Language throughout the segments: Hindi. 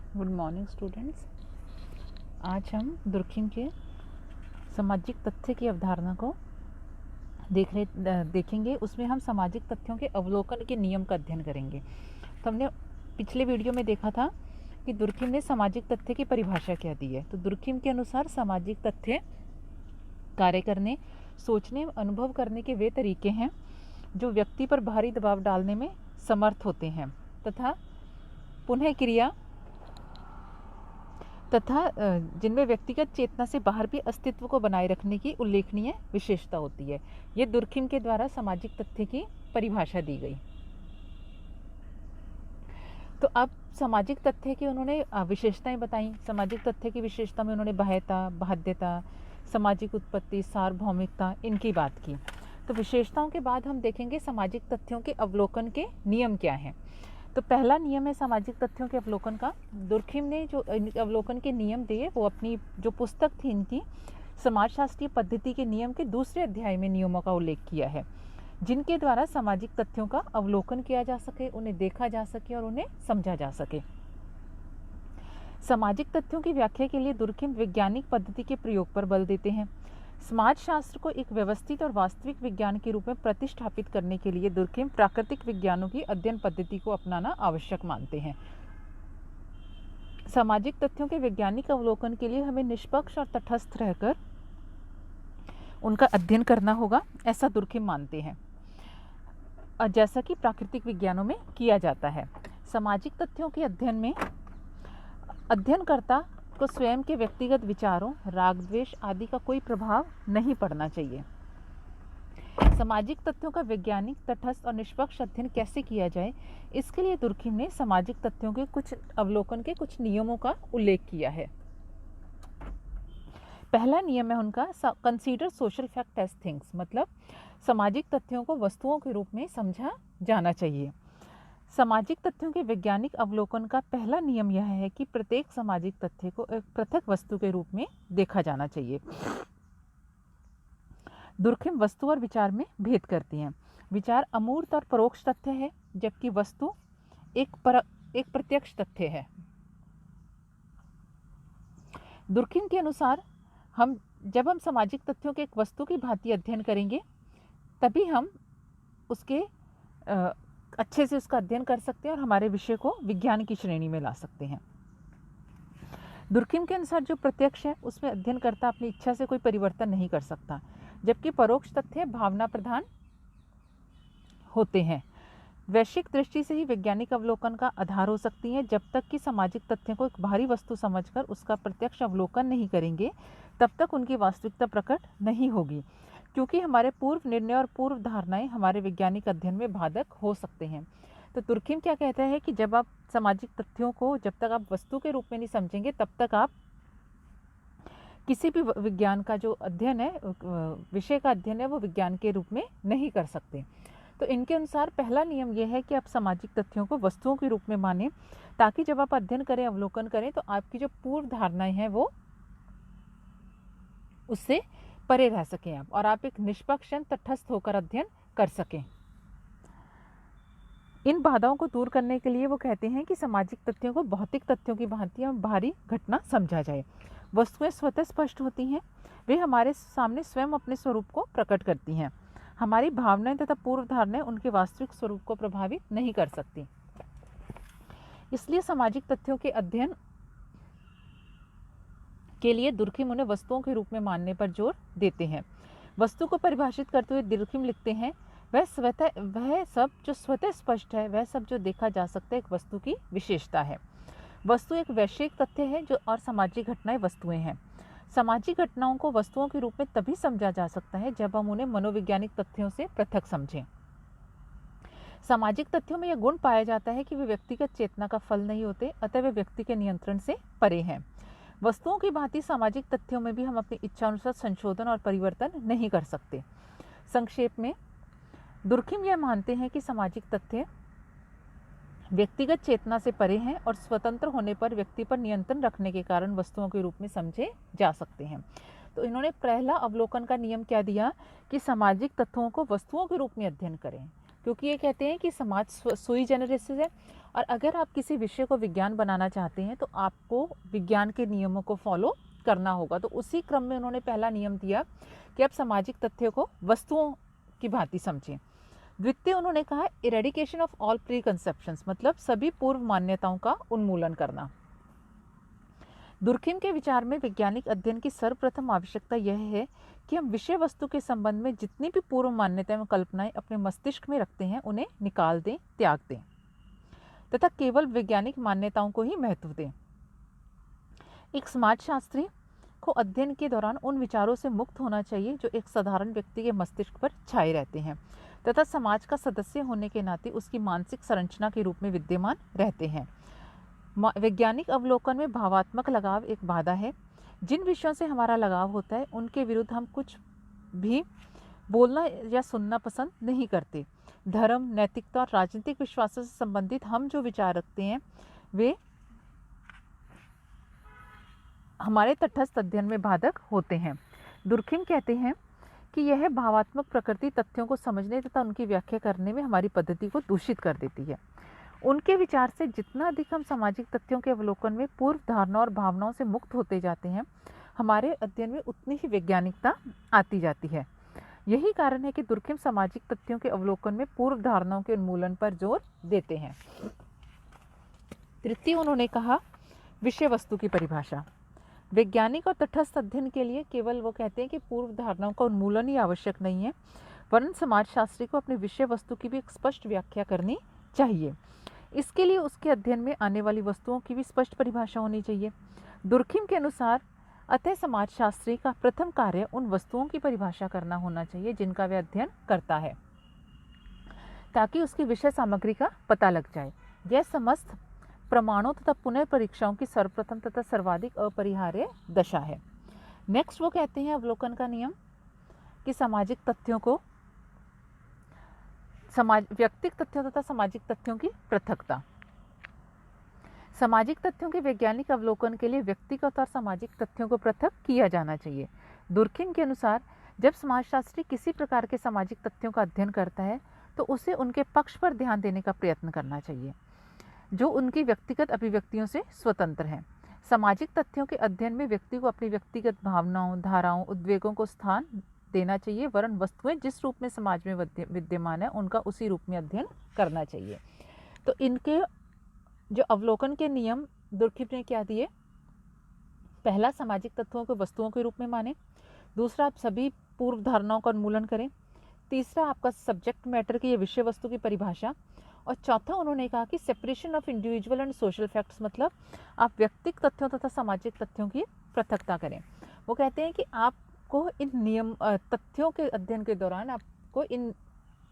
Good morning students. आज हम दुर्खिम के सामाजिक तथ्य की अवधारणा को देखेंगे। उसमें हम सामाजिक तथ्यों के अवलोकन के नियम का अध्ययन करेंगे। तो हमने पिछले वीडियो में देखा था कि दुर्खिम ने सामाजिक तथ्य की परिभाषा क्या दी है। तो दुर्खिम के अनुसार सामाजिक तथ्य कार्य करने, सोचने, अनुभव करने के वे तरीके हैं जो व्यक्ति पर भारी दबाव डालने में समर्थ होते हैं तथा पुनः क्रिया तथा जिनमें व्यक्तिगत चेतना से बाहर भी अस्तित्व को बनाए रखने की उल्लेखनीय विशेषता होती है। ये दुर्खिम के द्वारा सामाजिक तथ्य की परिभाषा दी गई। तो अब सामाजिक तथ्य की उन्होंने विशेषताएं बताई। सामाजिक तथ्य की विशेषता में उन्होंने बाह्यता, बाध्यता, सामाजिक उत्पत्ति, सार्वभौमिकता, इनकी बात की। तो विशेषताओं के बाद हम देखेंगे सामाजिक तथ्यों के अवलोकन के नियम क्या हैं। तो पहला नियम है सामाजिक तथ्यों के अवलोकन का। दुर्खिम ने जो अवलोकन के नियम दिए वो अपनी जो पुस्तक थी इनकी समाजशास्त्रीय पद्धति के नियम के दूसरे अध्याय में नियमों का उल्लेख किया है, जिनके द्वारा सामाजिक तथ्यों का अवलोकन किया जा सके, उन्हें देखा जा सके और उन्हें समझा जा सके। सामाजिक तथ्यों की व्याख्या के लिए दुर्खिम वैज्ञानिक पद्धति के प्रयोग पर बल देते हैं। समाजशास्त्र को एक व्यवस्थित और वास्तविक विज्ञान के रूप में प्रतिष्ठापित करने के लिए दुर्खिम प्राकृतिक विज्ञानों की अध्ययन पद्धति को अपनाना आवश्यक मानते हैं। सामाजिक तथ्यों के वैज्ञानिक अवलोकन के लिए हमें निष्पक्ष और तटस्थ रहकर उनका अध्ययन करना होगा, ऐसा दुर्खिम मानते हैं, जैसा कि प्राकृतिक विज्ञानों में किया जाता है। सामाजिक तथ्यों के अध्ययन में अध्ययनकर्ता को स्वयं के व्यक्तिगत विचारों, राग द्वेष आदि का कोई प्रभाव नहीं पड़ना चाहिए। सामाजिक तथ्यों का वैज्ञानिक, तटस्थ और निष्पक्ष अध्ययन कैसे किया जाए, इसके लिए दुर्खिम ने सामाजिक तथ्यों के कुछ अवलोकन के कुछ नियमों का उल्लेख किया है। पहला नियम है उनका consider social fact as things, मतलब सामाजिक तथ्यों को वस्तुओं के रूप में समझा जाना चाहिए। सामाजिक तथ्यों के वैज्ञानिक अवलोकन का पहला नियम यह है कि प्रत्येक सामाजिक तथ्य को एक पृथक वस्तु के रूप में देखा जाना चाहिए। दुर्खिम वस्तु और विचार में भेद करती हैं। विचार अमूर्त और परोक्ष तथ्य है, जबकि वस्तु एक प्रत्यक्ष तथ्य है। दुर्खिम के अनुसार जब हम सामाजिक तथ्यों के एक वस्तु की भांति अध्ययन करेंगे, तभी हम उसके अच्छे से उसका अध्ययन कर सकते हैं और हमारे विषय को विज्ञान की श्रेणी में ला सकते हैं। दुर्खिम के अनुसार जो प्रत्यक्ष है उसमें अध्ययनकर्ता अपनी इच्छा से कोई परिवर्तन नहीं कर सकता, जबकि परोक्ष तथ्य भावना प्रधान होते हैं। वैश्विक दृष्टि से ही वैज्ञानिक अवलोकन का आधार हो सकती है। जब तक कि सामाजिक तथ्यों को एक बाहरी वस्तु समझकर उसका प्रत्यक्ष अवलोकन नहीं करेंगे, तब तक उनकी वास्तविकता प्रकट नहीं होगी, क्योंकि हमारे पूर्व निर्णय और पूर्व धारणाएं हमारे वैज्ञानिक अध्ययन में बाधक हो सकते हैं। तो तुर्खिम क्या कहता है कि जब आप सामाजिक तथ्यों को जब तक आप वस्तु के रूप में नहीं समझेंगे, तब तक आप किसी भी विज्ञान का जो अध्ययन है, विषय का अध्ययन है, वो विज्ञान के रूप में नहीं कर सकते। तो इनके अनुसार पहला नियम यह है कि आप सामाजिक तथ्यों को वस्तुओं के रूप में मानें, ताकि जब आप अध्ययन करें, अवलोकन करें, तो आपकी जो पूर्व धारणाएं हैं वो उससे परे रह सकें आप, और आप एक निष्पक्ष तटस्थ होकर अध्ययन कर सकें। इन बाधाओं को दूर करने के लिए वो कहते हैं कि सामाजिक तथ्यों को भौतिक तथ्यों की भांति बाहरी घटना समझा जाए। वस्तुएं स्वतः स्पष्ट होती हैं, वे हमारे सामने स्वयं अपने स्वरूप को प्रकट करती हैं। हमारी भावनाएं तथा पूर्व धारणाएं उनके वास्तविक स्वरूप को प्रभावित नहीं कर सकती। इसलिए सामाजिक तथ्यों के अध्ययन के लिए दुर्खिम उन्हें वस्तुओं के रूप में मानने पर जोर देते हैं। वस्तु को परिभाषित करते हुए दुर्खिम लिखते हैं, वह सब जो स्वतः स्पष्ट है, वह सब जो देखा जा सकता है, एक वस्तु की विशेषता है। वस्तु एक वैश्विक तथ्य है जो और सामाजिक घटनाएं वस्तुएं हैं। सामाजिक घटनाओं को वस्तुओं के रूप में तभी समझा जा सकता है जब हम उन्हें मनोवैज्ञानिक तथ्यों से पृथक समझें। सामाजिक तथ्यों में यह गुण पाया जाता है कि वे व्यक्तिगत चेतना का फल नहीं होते, अतः वे व्यक्ति के नियंत्रण से परे हैं। वस्तुओं की भांति सामाजिक तथ्यों में भी हम अपनी इच्छानुसार संशोधन और परिवर्तन नहीं कर सकते। संक्षेप में दुर्खिम यह मानते हैं कि सामाजिक तथ्य व्यक्तिगत चेतना से परे हैं और स्वतंत्र होने पर व्यक्ति पर नियंत्रण रखने के कारण वस्तुओं के रूप में समझे जा सकते हैं। तो इन्होंने पहला अवलोकन का नियम क्या दिया कि सामाजिक तत्वों को वस्तुओं के रूप में अध्ययन करें। क्योंकि ये कहते हैं कि समाज सुई जेनरेस है, और अगर आप किसी विषय को विज्ञान बनाना चाहते हैं तो आपको विज्ञान के नियमों को फॉलो करना होगा। तो उसी क्रम में उन्होंने पहला नियम दिया कि आप सामाजिक तथ्यों को वस्तुओं की भांति समझें। द्वितीय उन्होंने कहा eradication of all pre conceptions, मतलब सभी पूर्व मान्यताओं का उन्मूलन करना। दुर्खिम के विचार में वैज्ञानिक अध्ययन की सर्वप्रथम आवश्यकता यह है कि हम विषय वस्तु के संबंध में जितनी भी पूर्व मान्यताएं व कल्पनाएं अपने मस्तिष्क में रखते हैं उन्हें निकाल दें, त्याग दें तथा केवल वैज्ञानिक मान्यताओं को ही महत्व दें। एक समाजशास्त्री को अध्ययन के दौरान उन विचारों से मुक्त होना चाहिए जो एक साधारण व्यक्ति के मस्तिष्क पर छाए रहते हैं तथा समाज का सदस्य होने के नाते उसकी मानसिक संरचना के रूप में विद्यमान रहते हैं। वैज्ञानिक अवलोकन में भावात्मक लगाव एक बाधा है। जिन विषयों से हमारा लगाव होता है उनके विरुद्ध हम कुछ भी बोलना या सुनना पसंद नहीं करते। धर्म, नैतिकता और राजनीतिक विश्वासों से संबंधित हम जो विचार रखते हैं वे हमारे तटस्थ अध्ययन में बाधक होते हैं। दुर्खिम कहते हैं कि यह भावात्मक प्रकृति तथ्यों को समझने तथा उनकी व्याख्या करने में हमारी पद्धति को दूषित कर देती है। उनके विचार से जितना अधिक हम सामाजिक तथ्यों के अवलोकन में पूर्व धारणा और भावनाओं से मुक्त होते जाते हैं, हमारे अध्ययन में उतनी ही वैज्ञानिकता आती जाती है। यही कारण है कि दुर्खिम सामाजिक तथ्यों के अवलोकन में पूर्व धारणाओं के उन्मूलन पर जोर देते हैं। तृतीय उन्होंने कहा विषय वस्तु की परिभाषा। वैज्ञानिक और तटस्थ अध्ययन के लिए केवल वो कहते हैं कि पूर्व धारणाओं का उन्मूलन ही आवश्यक नहीं है, वरन समाजशास्त्री को अपनी विषय वस्तु की भी एक स्पष्ट व्याख्या करनी चाहिए। इसके लिए उसके अध्ययन में आने वाली वस्तुओं की भी स्पष्ट परिभाषा होनी चाहिए। दुर्खिम के अनुसार अतः समाजशास्त्री का प्रथम कार्य उन वस्तुओं की परिभाषा करना होना चाहिए जिनका वह अध्ययन करता है, ताकि उसकी विषय सामग्री का पता लग जाए। यह समस्त प्रमाणों तथा पुनः परीक्षाओं की सर्वप्रथम तथा सर्वाधिक अपरिहार्य दशा है। नेक्स्ट वो कहते हैं अवलोकन का नियम कि सामाजिक तथ्यों को व्यक्तिक तथ्यों तथा सामाजिक तथ्यों की पृथकता। सामाजिक तथ्यों के वैज्ञानिक अवलोकन के लिए व्यक्तिगत और सामाजिक तथ्यों को पृथक किया जाना चाहिए। दुर्खिम के अनुसार जब समाजशास्त्री किसी प्रकार के सामाजिक तथ्यों का अध्ययन करता है तो उसे उनके पक्ष पर ध्यान देने का प्रयत्न करना चाहिए जो उनकी व्यक्तिगत अभिव्यक्तियों से स्वतंत्र हैं। सामाजिक तथ्यों के अध्ययन में व्यक्ति को अपनी व्यक्तिगत भावनाओं, धाराओं, उद्वेगों को स्थान देना चाहिए, वरन वस्तुएं जिस रूप में समाज में विद्यमान है उनका उसी रूप में अध्ययन करना चाहिए। तो इनके जो अवलोकन के नियम दुर्खिम ने क्या दिए? पहला, सामाजिक तत्वों को वस्तुओं के रूप में माने। दूसरा, आप सभी पूर्व धारणाओं का उन्मूलन करें। तीसरा, आपका सब्जेक्ट मैटर की विषय वस्तु की परिभाषा। और चौथा, उन्होंने कहा कि separation of individual and social facts, मतलब आप व्यक्तिगत तथ्यों तथा सामाजिक तथ्यों की पृथकता करें। वो कहते हैं कि आपको इन नियम तथ्यों के अध्ययन के दौरान आपको इन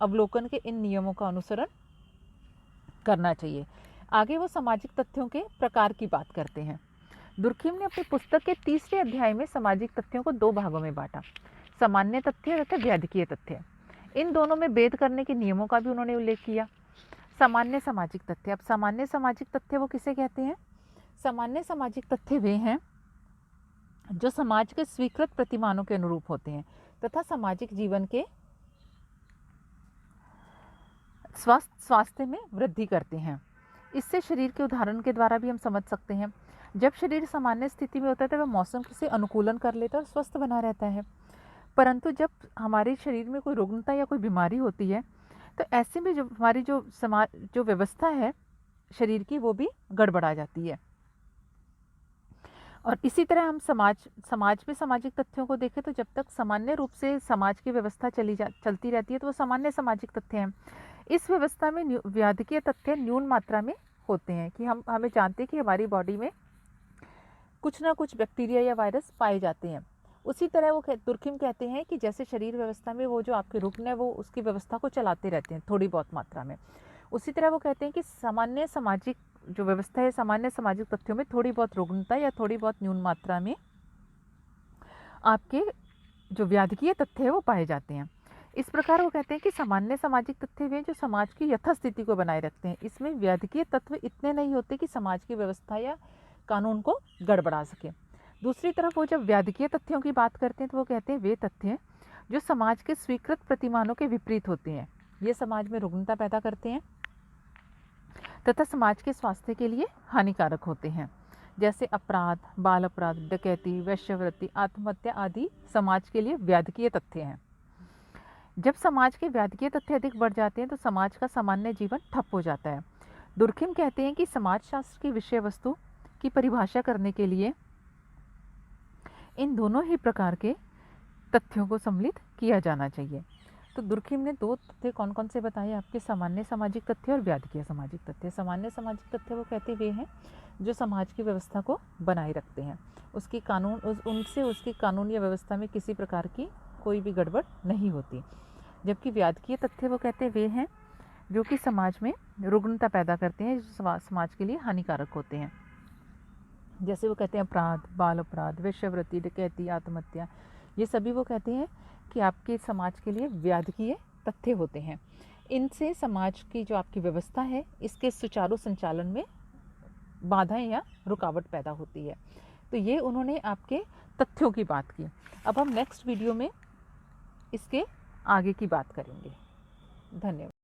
अवलोकन के इन नियमों का अनुसरण करना चाहिए। आगे वो सामाजिक तथ्यों के प्रकार की बात करते हैं। दुर्खिम ने अपनी पुस्तक के तीसरे अध्याय में सामाजिक तथ्यों को दो भागों में बांटा, सामान्य तथ्य तथा व्याधिकीय तथ्य। इन दोनों में भेद करने के नियमों का भी उन्होंने उल्लेख किया। सामान्य सामाजिक तथ्य। अब सामान्य सामाजिक तथ्य वो किसे कहते हैं? सामान्य सामाजिक तथ्य वे हैं जो समाज के स्वीकृत प्रतिमानों के अनुरूप होते हैं तथा सामाजिक जीवन के स्वास्थ्य में वृद्धि करते हैं। इससे शरीर के उदाहरण के द्वारा भी हम समझ सकते हैं। जब शरीर सामान्य स्थिति में होता है तो वह मौसम से अनुकूलन कर लेता है और स्वस्थ बना रहता है, परंतु जब हमारे शरीर में कोई रुग्णता या कोई बीमारी होती है तो ऐसे में जो हमारी जो व्यवस्था है शरीर की वो भी गड़बड़ा जाती है। और इसी तरह हम समाज में सामाजिक तथ्यों को देखें तो जब तक सामान्य रूप से समाज की व्यवस्था चलती रहती है तो वो सामान्य सामाजिक तथ्य हैं। इस व्यवस्था में व्याधिकीय तथ्य न्यून मात्रा में होते हैं कि हमें जानते हैं कि हमारी बॉडी में कुछ ना कुछ बैक्टीरिया या वायरस पाए जाते हैं। उसी तरह वो दुर्खिम कहते हैं कि जैसे शरीर व्यवस्था में वो जो आपके रुग्ण है वो उसकी व्यवस्था को चलाते रहते हैं थोड़ी बहुत मात्रा में, उसी तरह वो कहते हैं कि सामान्य सामाजिक जो व्यवस्था है सामान्य सामाजिक तथ्यों में थोड़ी बहुत रुग्णता या थोड़ी बहुत न्यून मात्रा में आपके जो व्याधिकीय तथ्य है वो पाए जाते हैं। इस प्रकार वो कहते हैं कि सामान्य सामाजिक तथ्य वे जो समाज की यथास्थिति को बनाए रखते हैं। इसमें व्याधिकीय तत्व इतने नहीं होते कि समाज की व्यवस्था या कानून को गड़बड़ा सके। दूसरी तरफ वो जब व्याधिकीय तथ्यों की बात करते हैं तो वो कहते हैं वे तथ्य जो समाज के स्वीकृत प्रतिमानों के विपरीत होते हैं ये समाज में रुग्णता पैदा करते हैं तथा समाज के स्वास्थ्य के लिए हानिकारक होते हैं। जैसे अपराध, बाल अपराध, डकैती, वेश्यावृत्ति, आत्महत्या आदि समाज के लिए व्याधिकीय तथ्य हैं। जब समाज के व्याधिकीय तथ्य अधिक बढ़ जाते हैं तो समाज का सामान्य जीवन ठप हो जाता है। दुर्खिम कहते हैं कि समाजशास्त्र की विषय वस्तु की परिभाषा करने के लिए इन दोनों ही प्रकार के तथ्यों को सम्मिलित किया जाना चाहिए। तो दुर्खिम ने 2 तथ्य कौन कौन से बताए आपके? सामान्य सामाजिक तथ्य और व्याधिकीय सामाजिक तथ्य। सामान्य सामाजिक तथ्य वो कहते वे हैं जो समाज की व्यवस्था को बनाए रखते हैं, उसकी कानून उनसे उसकी कानून या व्यवस्था में किसी प्रकार की कोई भी गड़बड़ नहीं होती। जबकि व्याधिकीय तथ्य वो कहते वे हैं जो कि समाज में रुग्णता पैदा करते हैं, जो समाज के लिए हानिकारक होते हैं। जैसे वो कहते हैं अपराध, बाल अपराध, वेश्यावृत्ति, डकैती, आत्महत्या, ये सभी वो कहते हैं कि आपके समाज के लिए व्याधिकीय तथ्य होते हैं। इनसे समाज की जो आपकी व्यवस्था है इसके सुचारू संचालन में बाधाएं या रुकावट पैदा होती है। तो ये उन्होंने आपके तथ्यों की बात की। अब हम नेक्स्ट वीडियो में इसके आगे की बात करेंगे। धन्यवाद।